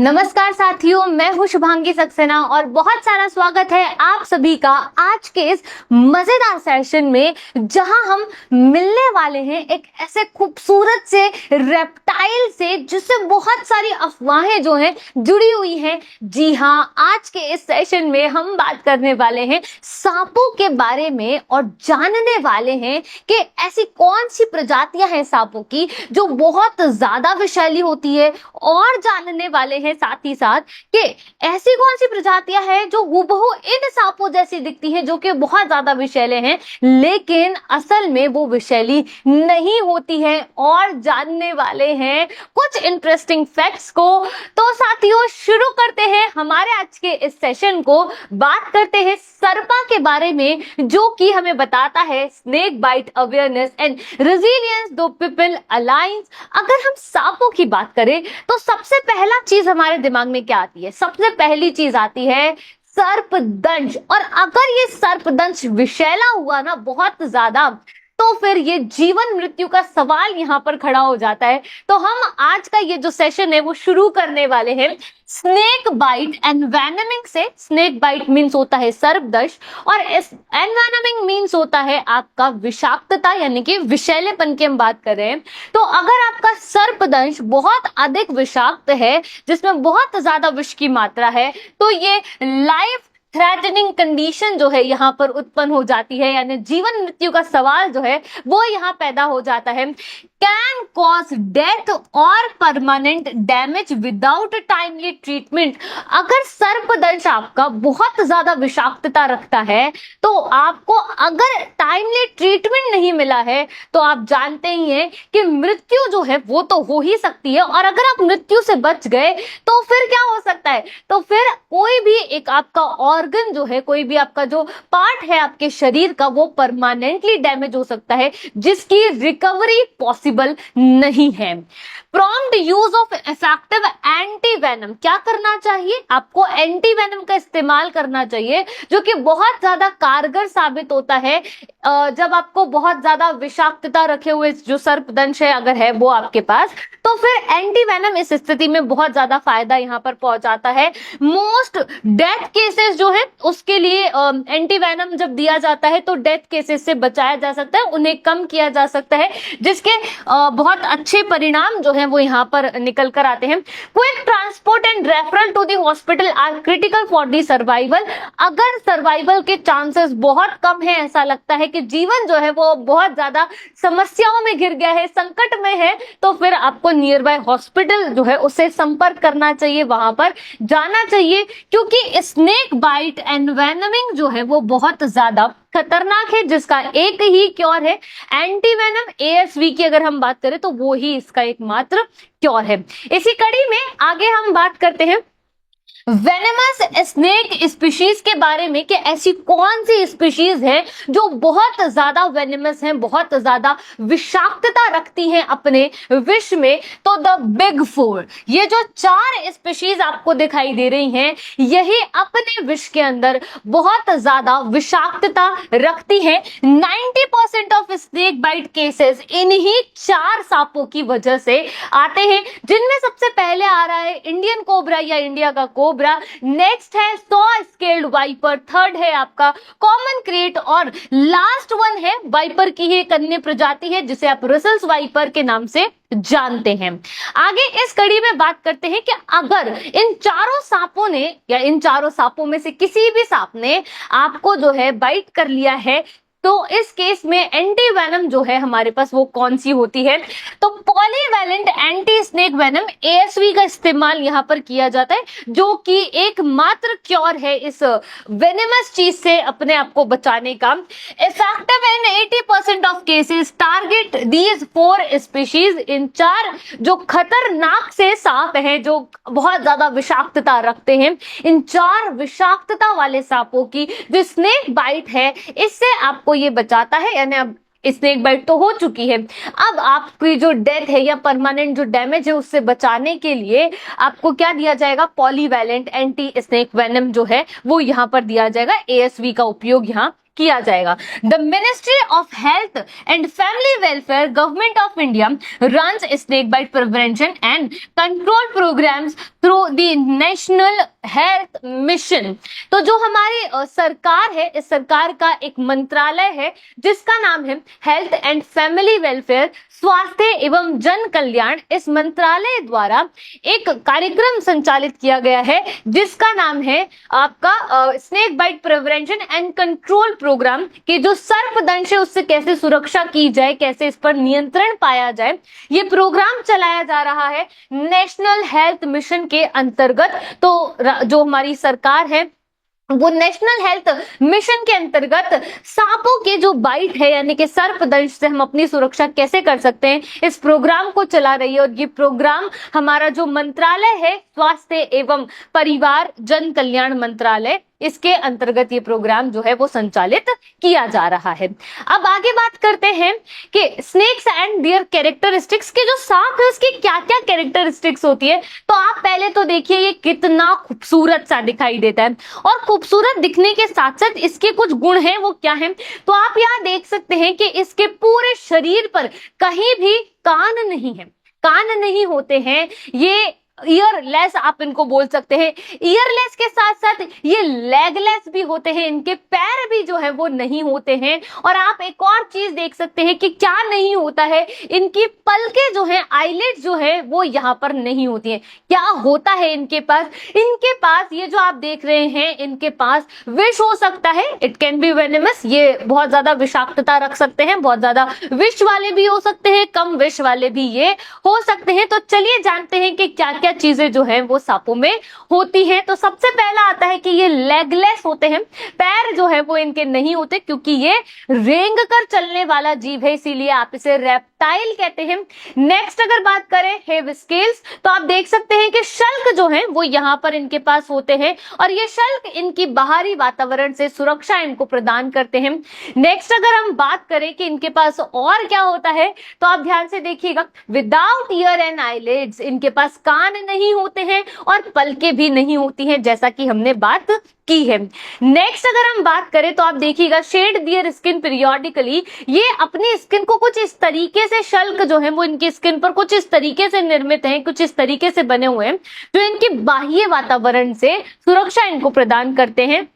नमस्कार साथियों, मैं हूं शुभांगी सक्सेना और बहुत सारा स्वागत है आप सभी का आज के इस मजेदार सेशन में, जहां हम मिलने वाले हैं एक ऐसे खूबसूरत से रेप्टाइल से जिससे बहुत सारी अफवाहें जो हैं जुड़ी हुई हैं। जी हां, आज के इस सेशन में हम बात करने वाले हैं सांपों के बारे में और जानने वाले हैं कि ऐसी कौन सी प्रजातियां हैं सांपों की जो बहुत ज्यादा विषैली होती है, और जानने वाले हैं साथ ही साथ कि ऐसी कौन सी प्रजातियां हैं जो हूबहू इन सांपों जैसी दिखती हैं, जो कि बहुत ज्यादा विषैले हैं लेकिन असल में वो विषैली नहीं होती हैं। और जानने वाले हैं कुछ इंटरेस्टिंग फैक्ट्स को। तो साथियों, शुरू करते हैं हमारे आज के इस सेशन को। बात करते हैं सर्पा के बारे में, जो कि हमें बताता है snake bite awareness and resilience to people alliance. अगर हम सांपों की बात करें तो सबसे पहला चीज हमारे दिमाग में क्या आती है? सबसे पहली चीज आती है सर्पदंश। और अगर ये सर्पदंश विषैला हुआ ना बहुत ज्यादा, तो फिर ये जीवन मृत्यु का सवाल यहाँ पर खड़ा हो जाता है। तो हम आज का ये जो सेशन है वो शुरू करने वाले हैं स्नेक बाइट एनवेनमिंग से। स्नेक बाइट मीन्स होता है सर्पदंश और एनवेनमिंग मीन्स होता है आपका विषाक्तता, यानी कि विषैलेपन की हम बात कर रहे हैं। तो अगर आपका सर्पदंश बहुत अधिक विषाक्त है, जिसमें बहुत ज्यादा विष की मात्रा है, तो ये लाइफ थ्रेटनिंग कंडीशन जो है यहाँ पर उत्पन्न हो जाती है, यानी जीवन मृत्यु का सवाल जो है वो यहाँ पैदा हो जाता है। कैन कॉज डेथ और permanent damage without timely treatment. अगर सर्पदंश आपका बहुत ज्यादा विषाक्तता रखता है, तो आपको अगर टाइमली ट्रीटमेंट नहीं मिला है तो आप जानते ही हैं कि मृत्यु जो है वो तो हो ही सकती है। और अगर आप मृत्यु से बच गए तो फिर क्या हो सकता है? तो फिर कोई भी एक आपका ऑर्गन जो है, कोई भी आपका जो पार्ट है आपके शरीर का, वो परमानेंटली डैमेज हो सकता है, जिसकी रिकवरी पॉसिबल नहीं है। Prompt use of effective anti venom. क्या करना चाहिए? आपको एंटी वेनम का इस्तेमाल करना चाहिए, जो कि बहुत ज्यादा कारगर साबित होता है जब आपको बहुत ज्यादा विषाक्तता रखे हुए जो सर्पदंश है अगर है वो आपके पास, तो फिर एंटी वेनम इस स्थिति में बहुत ज्यादा फायदा यहाँ पर पहुंचाता है। मोस्ट डेथ केसेस जो है उसके लिए एंटी वेनम जब दिया जाता है तो डेथ केसेस से बचाया जा सकता है, उन्हें कम किया जा सकता है, जिसके बहुत अच्छे परिणाम जो है वो यहाँ पर निकल कर आते हैं। Quick transport and referral to the hospital are critical for the survival. अगर सर्वाइवल के चांसेस बहुत कम है, ऐसा लगता है कि जीवन जो है वो बहुत ज्यादा समस्याओं में घिर गया है, संकट में है, तो फिर आपको नियर बाय हॉस्पिटल जो है उससे संपर्क करना चाहिए, वहां पर जाना चाहिए, क्योंकि स्नेक बाइट एनवेनमिंग जो है वो बहुत ज्यादा खतरनाक है, जिसका एक ही क्योर है एंटी वेनम। एएसवी की अगर हम बात करें तो वो ही इसका एकमात्र क्योर है। इसी कड़ी में आगे हम बात करते हैं वेनेमस स्नेक स्पीशीज के बारे में, कि ऐसी कौन सी स्पीशीज है जो बहुत ज्यादा वेनेमस है, बहुत ज्यादा विषाक्तता रखती हैं अपने विष में। तो द बिग फोर, ये जो 4 स्पीशीज आपको दिखाई दे रही हैं, यही अपने विष के अंदर बहुत ज्यादा विषाक्तता रखती हैं। 90% ऑफ स्नेक बाइट केसेस इन्हीं 4 सांपों की वजह से आते हैं, जिनमें सबसे पहले आ रहा है इंडियन कोबरा या इंडिया का कोबरा। नेक्स्ट है सॉ स्केल्ड वाइपर, थर्ड है आपका कॉमन क्रेट, और लास्ट वन है वाइपर की ही एक अन्य प्रजाति है जिसे आप रसल्स वाइपर के नाम से जानते हैं। आगे इस कड़ी में बात करते हैं कि अगर इन 4 सांपों ने, या इन 4 सांपों में से किसी भी सांप ने आपको जो है बाइट कर लिया है, तो इस केस में एंटी वेनम जो है हमारे पास वो कौन सी होती है? तो polyvalent anti snake venom ASV का इस्तेमाल यहाँ पर किया जाता है, जो कि एकमात्र क्योर है इस वेनेमस चीज से अपने आप को बचाने का। Effective in 80% of cases target these 4 species. इन 4 जो खतरनाक से सांप हैं, जो बहुत ज्यादा विषाक्तता रखते हैं, इन 4 विषाक्तता वाले सांपों की जो स्नेक बाइट है, इससे आपको ये बचाता है। यानी अब स्नेक बाइट तो हो चुकी है, अब आपकी जो डेथ है या परमानेंट जो डैमेज है उससे बचाने के लिए आपको क्या दिया जाएगा? पॉलीवैलेंट एंटी स्नेक वेनम जो है वो यहाँ पर दिया जाएगा। एएसवी का उपयोग यहाँ किया जाएगा। The ministry of health and family welfare government of India runs snake bite prevention and control programmes through the national health mission. तो जो हमारी सरकार है, इस सरकार का एक मंत्रालय है जिसका नाम है हेल्थ एंड फैमिली वेलफेयर, स्वास्थ्य एवं जन कल्याण। इस मंत्रालय द्वारा एक कार्यक्रम संचालित किया गया है जिसका नाम है आपका snake bite prevention and control programme, कि जो सर्पदंश है उससे कैसे सुरक्षा की जाए, कैसे इस पर नियंत्रण पाया जाए, ये प्रोग्राम चलाया जा रहा है नेशनल हेल्थ मिशन के अंतर्गत। तो जो हमारी सरकार है वो नेशनल हेल्थ मिशन के अंतर्गत सांपों के जो बाइट है यानी कि सर्पदंश से हम अपनी सुरक्षा कैसे कर सकते हैं, इस प्रोग्राम को चला रही है। और ये प्रोग्राम हमारा जो मंत्रालय है, स्वास्थ्य एवं परिवार जन कल्याण मंत्रालय, इसके अंतर्गत ये प्रोग्राम जो है वो संचालित किया जा रहा है। अब आगे बात करते हैं कि स्नेक्स एंड देयर कैरेक्टरिस्टिक्स, के जो सांप है उसकी क्या क्या कैरेक्टरिस्टिक्स होती है। तो आप पहले तो देखिए ये कितना खूबसूरत सा दिखाई देता है, और खूबसूरत दिखने के साथ साथ इसके कुछ गुण हैं, वो क्या है। तो आप यहाँ देख सकते हैं कि इसके पूरे शरीर पर कहीं भी कान नहीं है, कान नहीं होते हैं, ये ईयरलेस आप इनको बोल सकते हैं। ईयरलेस के साथ साथ ये लेगलेस भी होते हैं, इनके पैर भी जो है वो नहीं होते हैं। और आप एक और चीज देख सकते हैं कि क्या नहीं होता है, इनकी पलकें जो है, आईलिड जो है वो यहाँ पर नहीं होती है। क्या होता है इनके पास? इनके पास ये जो आप देख रहे हैं, इनके पास विष हो सकता है, इट कैन बी वेनेमस, ये बहुत ज्यादा विषाक्तता रख सकते हैं, बहुत ज्यादा विष वाले भी हो सकते हैं, कम विष वाले भी ये हो सकते हैं। तो चलिए जानते हैं कि क्या क्या चीजें जो है वो सांपों में होती हैं। तो सबसे पहला आता है कि ये लेगलेस होते हैं, पैर जो है वो इनके नहीं होते क्योंकि ये रेंग कर चलने वाला जीव है, इसीलिए आप इसे रेप्टाइल कहते हैं। नेक्स्ट अगर बात करें हैव स्केल्स, तो आप देख सकते हैं कि शल्क जो है वो यहाँ पर इनके पास होते हैं, और ये शल्क इनकी बाहरी वातावरण से सुरक्षा इनको प्रदान करते हैं। नेक्स्ट अगर हम बात करें कि इनके पास और क्या होता है, तो आप ध्यान से देखिएगा, विदाउट ईयर एंड आईलिड्स, इनके पास कान नहीं होते हैं और पलकें भी नहीं होती हैं, जैसा कि हमने बात की है। नेक्स्ट अगर हम बात करें तो आप देखिएगा, शेड दियर स्किन पीरियोडिकली, ये अपनी स्किन को कुछ इस तरीके से, शल्क जो है वो इनकी स्किन पर कुछ इस तरीके से निर्मित हैं, कुछ इस तरीके से बने हुए हैं जो इनके बाह्य वातावरण से सुरक्षा इनको प्रदान करते हैं।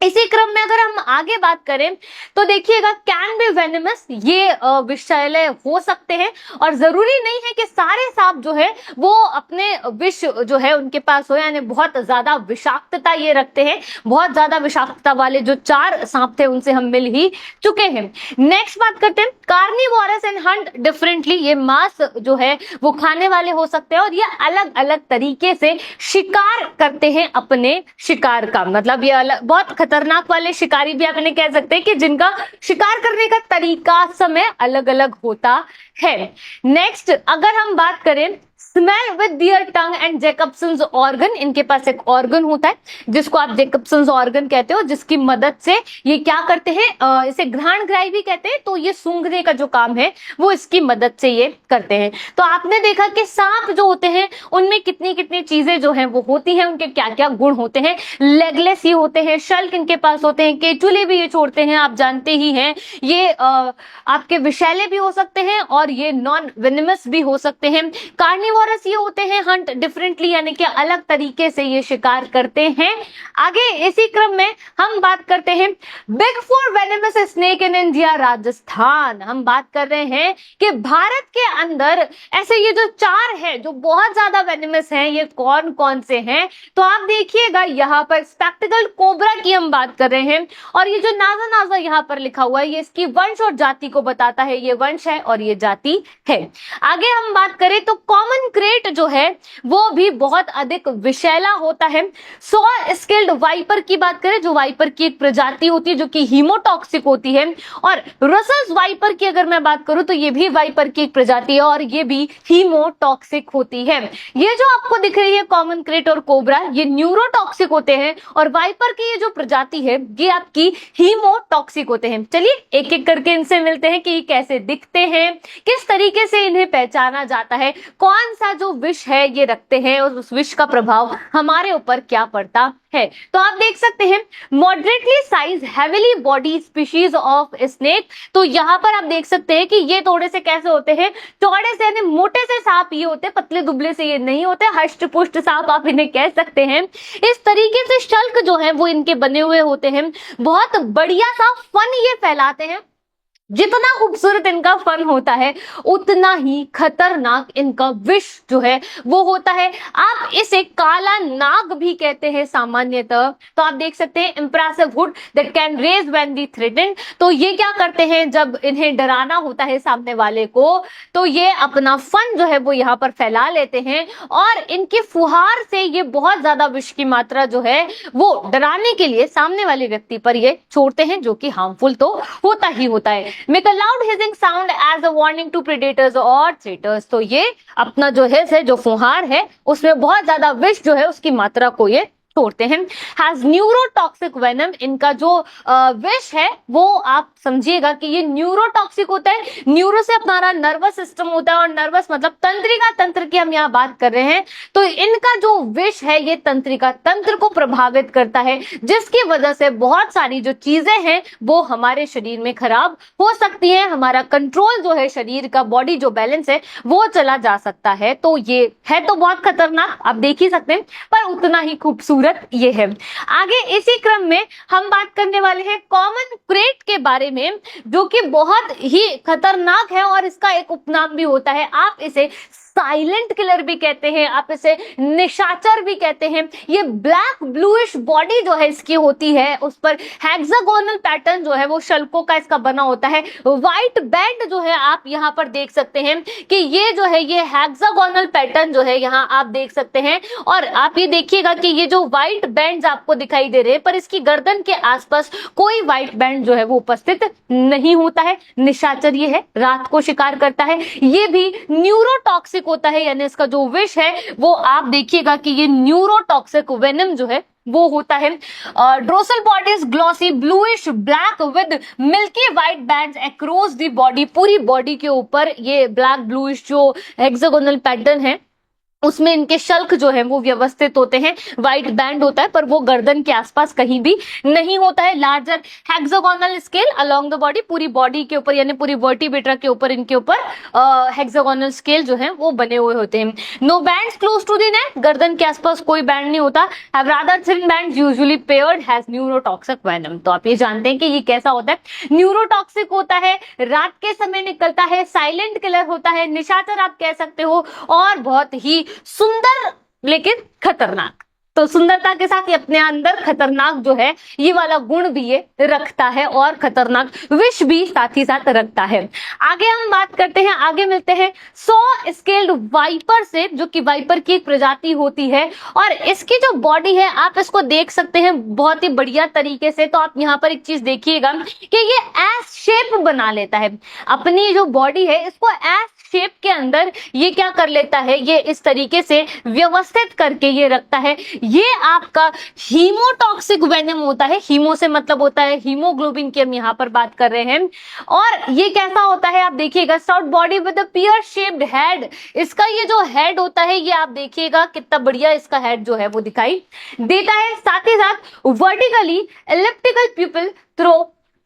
इसी क्रम में अगर हम आगे बात करें तो देखिएगा, कैन बी वेनेमस, ये विषैले हो सकते हैं, और जरूरी नहीं है कि सारे सांप जो है वो अपने विष जो है उनके पास हो, यानी बहुत ज्यादा विषाक्तता ये रखते हैं। बहुत ज्यादा विषाक्तता वाले जो 4 सांप थे उनसे हम मिल ही चुके हैं। नेक्स्ट बात करते हैं, कार्निवोरस एंड हंट डिफरेंटली, ये मांस जो है वो खाने वाले हो सकते हैं और ये अलग अलग तरीके से शिकार करते हैं अपने शिकार का, मतलब ये अलग, बहुत खतरनाक वाले शिकारी भी आप इन्हें कह सकते हैं कि जिनका शिकार करने का तरीका, समय अलग अलग होता है। नेक्स्ट अगर हम बात करें, smell with their tongue and Jacobson's organ, इनके पास एक ऑर्गन होता है जिसको आप जैकब्सन्स ऑर्गन कहते हो, जिसकी मदद से ये क्या करते हैं, इसे घ्राणग्राही भी कहते हैं। तो ये सूंघने का जो काम है वो इसकी मदद से ये करते हैं। तो आपने देखा कि सांप जो होते हैं उनमें कितनी कितनी चीजें जो हैं वो होती हैं, उनके क्या क्या गुण होते हैं। लेगलेस ये होते हैं, शल्क इनके पास होते हैं, केचुले भी ये छोड़ते हैं, आप जानते ही हैं। ये आपके विषैले भी हो सकते हैं और ये नॉन वेनेमस भी हो सकते हैं। कार्निवोरस ये होते हैं हंट डिफरेंटली, यानी कि अलग तरीके से ये शिकार करते हैं। आगे इसी क्रम में हम बात करते हैं, big 4 venomous snake in India Rajasthan. हम बात कर रहे हैं कि भारत के अंदर ऐसे ये जो 4 है जो बहुत ज्यादा वेनेमस हैं, ये कौन कौन से हैं। तो आप देखिएगा यहाँ पर स्पेक्टिकल कोबरा की हम बात कर रहे हैं, और ये जो नाजा नाजा यहाँ पर लिखा हुआ है ये इसकी वंश और जाति को बताता है, ये वंश है और ये जाति है। आगे हम बात करें तो कॉमन क्रेट जो है वो भी बहुत अधिक विषैला होता है। सॉ स्किल्ड वाइपर की बात करें, जो वाइपर की एक प्रजाति होती है जो कि हीमोटॉक्सिक होती है, और रसल्स वाइपर की अगर मैं बात करूं तो ये भी वाइपर की एक प्रजाति है और ये भी हीमोटॉक्सिक होती है। ये जो आपको दिख रही है कॉमन क्रेट और कोबरा, ये न्यूरोटॉक्सिक होते हैं, और वाइपर की ये जो प्रजाति है ये आपकी हीमोटॉक्सिक होते हैं। चलिए एक एक करके इनसे मिलते हैं कि ये कैसे दिखते हैं, किस तरीके से इन्हें पहचाना जाता है, कौन सा जो विष है ये रखते हैं और उस विष का प्रभाव हमारे ऊपर क्या पड़ता है। तो आप देख सकते हैं moderately size heavily body species of snake. तो यहाँ पर आप देख सकते हैं कि ये थोड़े से कैसे होते हैं, चौड़े से यानी मोटे से सांप ये होते हैं, पतले दुबले से ये नहीं होते, हष्ट पुष्ट सांप आप इन्हें कह सकते हैं। इस तरीके से शल्क जो है वो इनके बने हुए होते हैं, बहुत बढ़िया सा फन ये फैलाते हैं। जितना खूबसूरत इनका फन होता है उतना ही खतरनाक इनका विष जो है वो होता है। आप इसे काला नाग भी कहते हैं सामान्यतः। तो आप देख सकते हैं impressive hood that can raise when they threatened. तो ये क्या करते हैं, जब इन्हें डराना होता है सामने वाले को, तो ये अपना फन जो है वो यहाँ पर फैला लेते हैं और इनके फुहार से ये बहुत ज्यादा विष की मात्रा जो है वो डराने के लिए सामने वाले व्यक्ति पर ये छोड़ते हैं, जो कि हार्मफुल तो होता ही होता है। Make a loud hissing sound as a warning to predators or traitors। तो ये अपना जो है जो फुहार है उसमें बहुत ज्यादा विष जो है उसकी मात्रा को ये छोड़ते हैं। Has neurotoxic venom. इनका जो विष है वो आप समझिएगा कि ये न्यूरोटॉक्सिक होता है। न्यूरो से हमारा नर्वस सिस्टम होता है और नर्वस मतलब तंत्रिका तंत्र की हम यहाँ बात कर रहे हैं। तो इनका जो विष है ये तंत्रिका तंत्र को प्रभावित करता है, जिसकी वजह से बहुत सारी जो चीजें हैं वो हमारे शरीर में खराब हो सकती है। हमारा कंट्रोल जो है शरीर का, बॉडी जो बैलेंस है वो चला जा सकता है। तो ये है तो बहुत खतरनाक, आप देख ही सकते हैं, पर उतना ही खूबसूरत ये है। आगे इसी क्रम में हम बात करने वाले हैं कॉमन क्रेट के बारे में, जो कि बहुत ही खतरनाक है और इसका एक उपनाम भी होता है। आप इसे साइलेंट किलर भी कहते हैं, आप इसे निशाचर भी कहते हैं। ये ब्लैक ब्लूइश बॉडी जो है इसकी होती है, उस पर हेक्सागोनल पैटर्न जो है वो शल्कों का इसका बना होता है। व्हाइट बैंड जो है आप यहाँ पर देख सकते हैं कि ये जो है ये हेक्सागोनल पैटर्न जो है यहाँ आप देख सकते हैं। और आप ये देखिएगा कि ये जो व्हाइट बैंड्स आपको दिखाई दे रहे हैं, पर इसकी गर्दन के आसपास कोई व्हाइट बैंड जो है वो उपस्थित नहीं होता है। निशाचर ये है, रात को शिकार करता है। ये भी न्यूरोटॉक्सिक होता है, यानी इसका जो विष है वो आप देखिएगा कि ये न्यूरोटॉक्सिक वेनम जो है वो होता है। Dorsal body is glossy bluish black with milky white bands across the body. पूरी बॉडी के ऊपर ये ब्लैक ब्लूइश जो हेक्सागोनल पैटर्न है उसमें इनके शल्क जो है वो व्यवस्थित होते हैं। व्हाइट बैंड होता है पर वो गर्दन के आसपास कहीं भी नहीं होता है। Larger hexagonal scale along the body, पूरी बॉडी के ऊपर यानी पूरी वर्टिब्रेटा के ऊपर इनके ऊपर हेक्सागोनल स्केल जो है वो बने हुए होते हैं। No bands close to the neck, गर्दन के आसपास कोई बैंड नहीं होता। Have rather thin bands usually paired, has neurotoxic venom. तो आप ये जानते हैं कि ये कैसा होता है, न्यूरोटॉक्सिक होता है, रात के समय निकलता है, साइलेंट किलर होता है, निशाचर आप कह सकते हो, और बहुत ही सुंदर लेकिन खतरनाक। तो सुंदरता के साथ ये अपने अंदर खतरनाक जो है ये वाला गुण भी ये रखता है और खतरनाक विष भी साथ ही साथ रखता है। आगे हम बात करते हैं, आगे मिलते हैं सो स्केल्ड वाइपर से, जो कि वाइपर की एक प्रजाति होती है। और इसकी जो बॉडी है आप इसको देख सकते हैं बहुत ही बढ़िया तरीके से। तो आप यहाँ पर एक चीज देखिएगा कि ये एस शेप बना लेता है। अपनी जो बॉडी है इसको एस शेप के अंदर ये क्या कर लेता है, ये इस तरीके से व्यवस्थित करके ये रखता है। ये आपका हीमोटॉक्सिक वेनम होता है। हीमो से मतलब होता है हीमोग्लोबिन की हम यहाँ पर बात कर रहे हैं। और ये कैसा होता है आप देखिएगा, stout body with a pear shaped head. इसका ये जो हेड होता है ये आप देखिएगा कितना बढ़िया इसका हेड जो है वो दिखाई देता है। साथ ही साथ vertically elliptical pupil through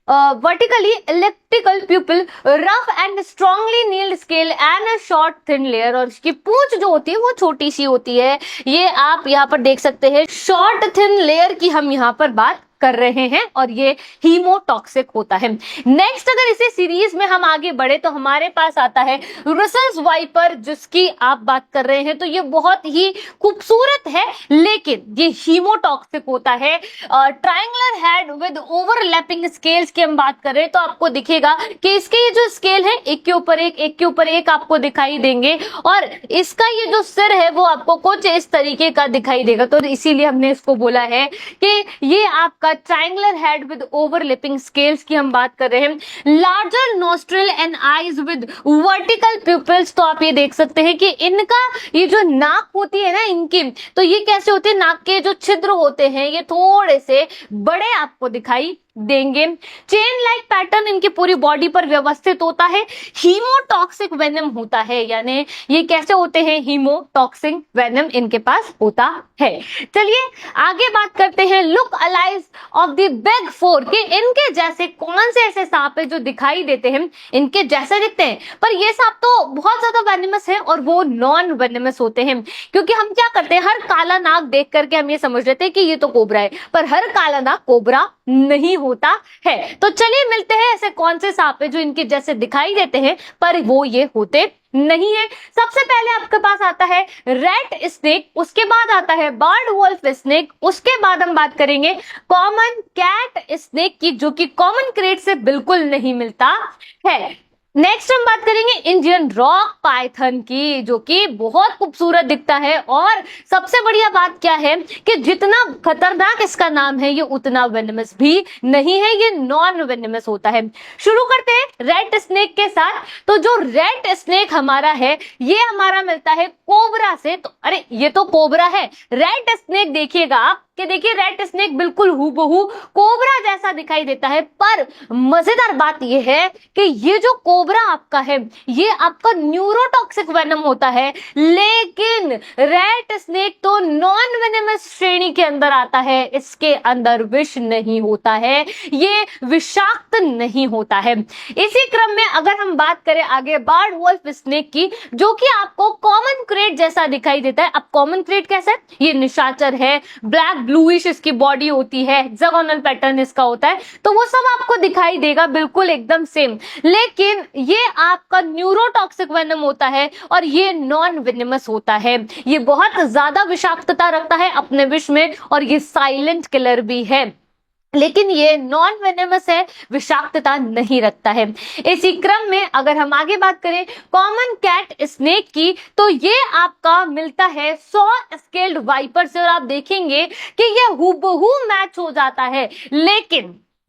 vertically elliptical pupil, rough and strongly nailed scale and a short thin layer। और इसकी पूंछ जो होती है वो छोटी सी होती है। ये आप यहाँ पर देख सकते हैं, शॉर्ट थिन लेयर की हम यहाँ पर बात कर रहे हैं और ये हीमोटॉक्सिक होता है। नेक्स्ट अगर इसी सीरीज में हम आगे बढ़े तो हमारे पास आता है रसल्स वाइपर, जिसकी आप बात कर रहे हैं। तो ये बहुत ही खूबसूरत है लेकिन ये हीमोटॉक्सिक होता है। Triangular head with overlapping scales की हम बात कर रहे हैं तो आपको दिखेगा कि इसके ये जो स्केल है एक के ऊपर एक आपको दिखाई देंगे और इसका ये जो सिर है वो आपको कुछ इस तरीके का दिखाई देगा। तो इसीलिए हमने इसको बोला है कि ये आपका triangular head with overlapping scales की हम बात कर रहे हैं। Larger nostril and eyes with vertical pupils. तो आप ये देख सकते हैं कि इनका ये जो नाक होती है ना इनकी, तो ये कैसे होती है, नाक के जो छिद्र होते हैं ये थोड़े से बड़े आपको दिखाई देंगे। चेन लाइक पैटर्न इनकी पूरी बॉडी पर व्यवस्थित होता है। हीमोटॉक्सिक वेनम होता है, यानी ये कैसे होते हैं, हीमोटॉक्सिक वेनम इनके पास होता है। चलिए आगे बात करते हैं look alikes of the big four, कि इनके जैसे कौन से ऐसे सांप है जो दिखाई देते हैं, इनके जैसे दिखते हैं, पर ये सांप तो बहुत ज्यादा वेनमस है और वो नॉन वेनमस होते हैं। क्योंकि हम क्या करते हैं, हर काला नाग देख करके हम ये समझ लेते हैं कि ये तो कोबरा है, पर हर काला नाग कोबरा नहीं होता है। तो चलिए मिलते हैं ऐसे कौन से सांप है जो इनके जैसे दिखाई देते हैं पर वो ये होते नहीं है। सबसे पहले आपके पास आता है रेड स्नेक, उसके बाद आता है बर्ड वुल्फ स्नेक, उसके बाद हम बात करेंगे कॉमन कैट स्नेक की, जो कि कॉमन क्रेट से बिल्कुल नहीं मिलता है। नेक्स्ट हम बात करेंगे इंडियन रॉक पाइथन की, जो कि बहुत खूबसूरत दिखता है, और सबसे बढ़िया बात क्या है कि जितना खतरनाक इसका नाम है ये उतना वेनमस भी नहीं है, ये नॉन वेनमस होता है। शुरू करते हैं रेड स्नेक के साथ। तो जो रेड स्नेक हमारा है ये हमारा मिलता है कोबरा से। तो अरे ये तो कोबरा है, रेड स्नेक देखिएगा आप कि देखिए रेड स्नेक बिल्कुल हूबहू कोबरा जैसा दिखाई देता है, पर मजेदार बात यह है कि ये जो कोबरा आपका है ये आपका न्यूरोटॉक्सिक वेनम होता है, लेकिन रेड स्नेक तो नॉन वेनमस श्रेणी के अंदर आता है, इसके अंदर विष नहीं होता है, ये विषाक्त नहीं होता है। इसी क्रम में अगर हम बात करें आगे बर्ड वुल्फ स्नेक की, जो कि आपको कॉमन क्रेट जैसा दिखाई देता है। अब कॉमन क्रेट कैसा है, ये निशाचर है, ब्लैक ब्लूइश इसकी बॉडी होती है, हेक्सागोनल पैटर्न इसका होता है, तो वो सब आपको दिखाई देगा बिल्कुल एकदम सेम, लेकिन ये आपका न्यूरोटॉक्सिक वेनम होता है और ये नॉन वेनमस होता है। ये बहुत ज्यादा विषाक्तता रखता है अपने विष में और ये साइलेंट किलर भी है, लेकिन ये नॉन वेनेमस है, विषाक्तता नहीं रखता है। इसी क्रम में अगर हम आगे बात करें कॉमन कैट स्नेक की, तो ये आपका मिलता है सॉ स्केल्ड वाइपर से, और आप देखेंगे कि ये हूबहू मैच हो जाता है,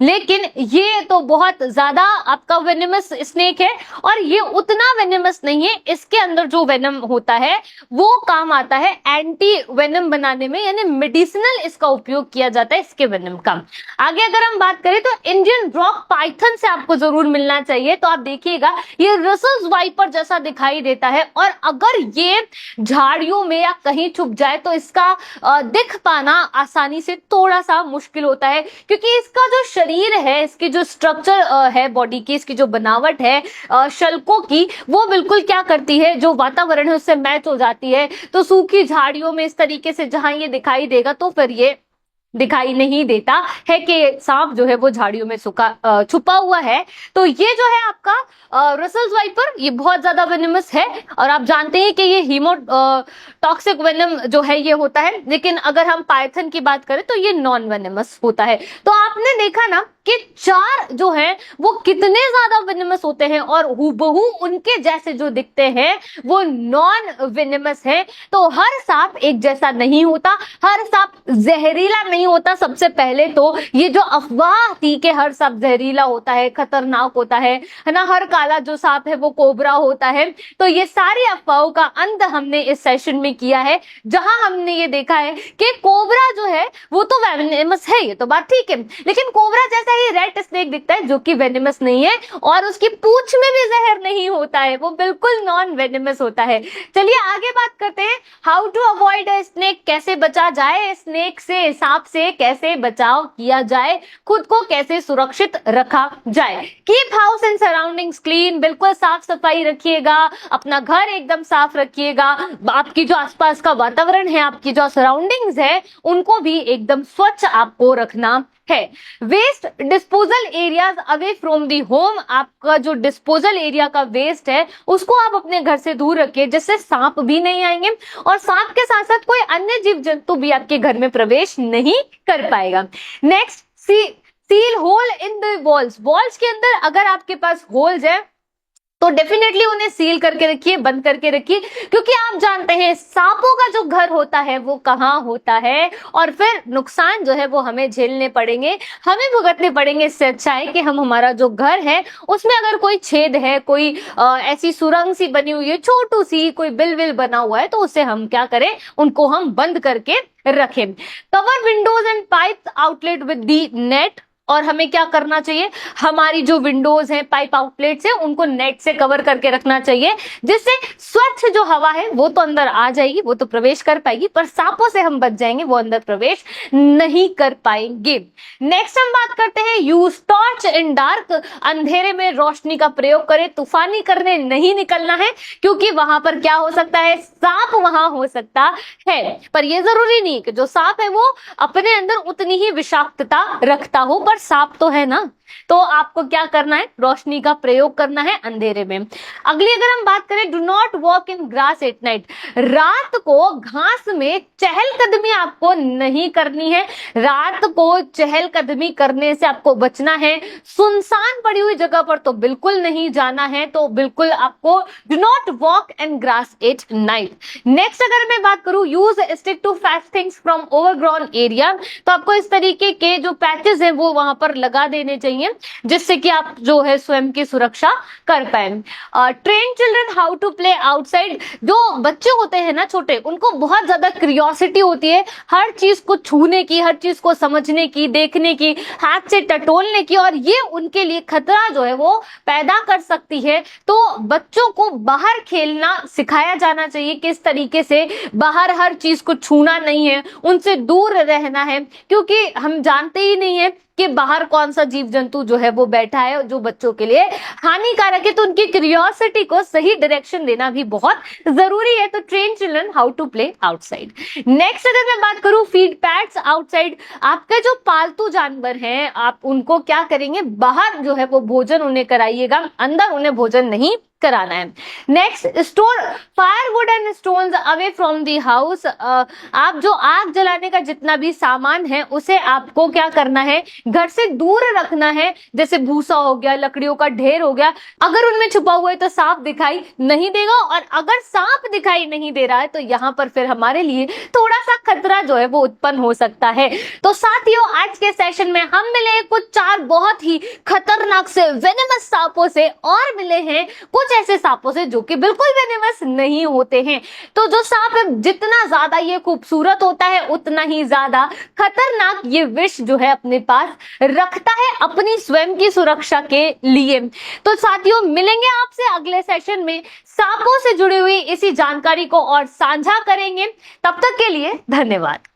लेकिन ये तो बहुत ज्यादा आपका वेनेमस स्नेक है और ये उतना वेनेमस नहीं है। इसके अंदर जो वेनम होता है वो काम आता है एंटी वेनम बनाने में, यानी मेडिसिनल इसका उपयोग किया जाता है इसके वेनम का। आगे अगर हम बात करें तो इंडियन रॉक पाइथन से आपको जरूर मिलना चाहिए। तो आप देखिएगा ये रसल्स वाइपर जैसा दिखाई देता है, और अगर ये झाड़ियों में या कहीं छुप जाए तो इसका दिख पाना आसानी से थोड़ा सा मुश्किल होता है, क्योंकि इसका जो शरीर है, इसकी जो स्ट्रक्चर है बॉडी की, इसकी जो बनावट है शल्कों की, वो बिल्कुल क्या करती है, जो वातावरण है उससे मैच हो जाती है। तो सूखी झाड़ियों में इस तरीके से जहां ये दिखाई देगा तो फिर ये दिखाई नहीं देता है कि सांप जो है वो झाड़ियों में छुपा हुआ है। तो ये जो है आपका रसल्स वाइपर, ये बहुत ज्यादा वेनमस है और आप जानते हैं कि ये हीमोटॉक्सिक वेनम जो है ये होता है, लेकिन अगर हम पाइथन की बात करें तो ये नॉन वेनमस होता है। तो आपने देखा ना कि चार जो है वो कितने ज्यादा वेनमस होते हैं और हूबहू उनके जैसे जो दिखते हैं वो नॉन वेनमस है। तो हर सांप एक जैसा नहीं होता, हर सांप जहरीला नहीं होता। सबसे पहले तो ये जो अफवाह थी कि हर सांप जहरीला होता है, खतरनाक होता है ना, हर काला जो सांप है वो कोबरा होता है, तो ये सारी अफवाहों का अंत हमने इस सेशन में किया है, जहां हमने ये देखा है कि कोबरा जो है वो तो वेनमस है, ये तो बात ठीक है, लेकिन कोबरा जैसा ही रेड स्नेक दिखता है जो कि वेनमस नहीं है और उसकी पूंछ में भी जहर नहीं होता है, वो बिल्कुल नॉन वेनमस होता है। चलिए आगे बात करते हैं how to avoid a snake, कैसे बचा जाए स्नेक से, सांप से कैसे बचाव किया जाए, खुद को कैसे सुरक्षित रखा जाए। Keep house and surroundings clean, बिल्कुल साफ सफाई रखिएगा, अपना घर एकदम साफ रखिएगा, आपकी जो आसपास का वातावरण है, आपकी जो सराउंडिंग्स है उनको भी एकदम स्वच्छ आपको रखना है। Waste disposal areas away from the home, आपका जो डिस्पोजल एरिया का वेस्ट है उसको आप अपने घर से दूर रखिए, जिससे सांप भी नहीं आएंगे और सांप के साथ साथ कोई अन्य जीव जंतु भी आपके घर में प्रवेश नहीं कर पाएगा। Next, seal hole in the walls, walls के अंदर अगर आपके पास होल्स है तो डेफिनेटली उन्हें सील करके रखिए, बंद करके रखिए, क्योंकि आप जानते हैं सांपों का जो घर होता है वो कहाँ होता है और फिर नुकसान जो है वो हमें झेलने पड़ेंगे, हमें भुगतने पड़ेंगे। इससे अच्छा है कि हम हमारा जो घर है उसमें अगर कोई छेद है, कोई ऐसी सुरंग सी बनी हुई है, छोटू सी कोई बिल विल बना हुआ है, तो उसे हम क्या करें, उनको हम बंद करके रखें। Cover Windows and pipes outlet with the net, और हमें क्या करना चाहिए, हमारी जो विंडोज हैं, पाइप आउटलेट्स हैं, उनको नेट से कवर करके रखना चाहिए, जिससे स्वच्छ जो हवा है वो तो अंदर आ जाएगी, वो तो प्रवेश कर पाएगी, पर सांपों से हम बच जाएंगे, वो अंदर प्रवेश नहीं कर पाएंगे। नेक्स्ट हम बात करते हैं यूज टॉर्च इन डार्क, अंधेरे में रोशनी का प्रयोग करें, तूफानी करने नहीं निकलना है, क्योंकि वहां पर क्या हो सकता है, सांप वहां हो सकता है। पर यह जरूरी नहीं कि जो सांप है वो अपने अंदर उतनी ही विषाक्तता रखता हो, पर सांप तो है ना। तो आपको क्या करना है, रोशनी का प्रयोग करना है अंधेरे में। अगली अगर हम बात करें, do not walk in grass at night, रात को घास में चहलकदमी आपको नहीं करनी है, रात को चहलकदमी करने से आपको बचना है। सुनसान पड़ी हुई जगह पर तो बिल्कुल नहीं जाना है, तो बिल्कुल आपको do not walk in grass at night. Next अगर मैं बात करूं, use stick to fetch things from overgrown area, तो आपको इस तरीके के जो पैचेस हैं वो वहां पर लगा देने चाहिए, जिससे कि आप जो है स्वयं की सुरक्षा कर पाए। Train children how to play outside, जो बच्चे होते हैं ना छोटे, उनको बहुत ज्यादा क्यूरियोसिटी होती है हर चीज को छूने की, हर चीज को समझने की, देखने की, हाथ से टटोलने की, और ये उनके लिए खतरा जो है वो पैदा कर सकती है। तो बच्चों को बाहर खेलना सिखाया जाना चाहिए, किस तरीके से बाहर हर चीज को छूना नहीं है, उनसे दूर रहना है, क्योंकि हम जानते ही नहीं है कि बाहर कौन सा जीव जंतु जो है वो बैठा है जो बच्चों के लिए हानिकारक है। तो उनकी क्यूरियोसिटी को सही डायरेक्शन देना भी बहुत जरूरी है। तो train children how to play outside. Next अगर मैं बात करूं, फीड पैट्स आउटसाइड, आपके जो पालतू जानवर हैं आप उनको क्या करेंगे, बाहर जो है वो भोजन उन्हें कराइएगा, अंदर उन्हें भोजन नहीं कराना है। Next, store firewood and stones away from the house, आप जो आग जलाने का जितना भी सामान है उसे आपको क्या करना है, घर से दूर रखना है। जैसे भूसा हो गया, लकड़ियों का ढेर हो गया, अगर उनमें छुपा हुआ है तो सांप दिखाई नहीं देगा, और अगर सांप दिखाई नहीं दे रहा है तो यहाँ पर फिर हमारे लिए थोड़ा सा खतरा जो है वो उत्पन्न हो सकता है। तो साथियों, आज के सेशन में हम मिले कुछ 4 बहुत ही खतरनाक से वेनेमस सांपों से, और मिले हैं कुछ ऐसे सांपों से जो कि बिल्कुल वेनेमस नहीं होते हैं। तो जो सांप है, जितना ज्यादा ये खूबसूरत होता है उतना ही ज्यादा खतरनाक ये विष जो है अपने पास रखता है अपनी स्वयं की सुरक्षा के लिए। तो साथियों, मिलेंगे आपसे अगले सेशन में, सांपों से जुड़ी हुई इसी जानकारी को और साझा करेंगे। तब तक के लिए धन्यवाद।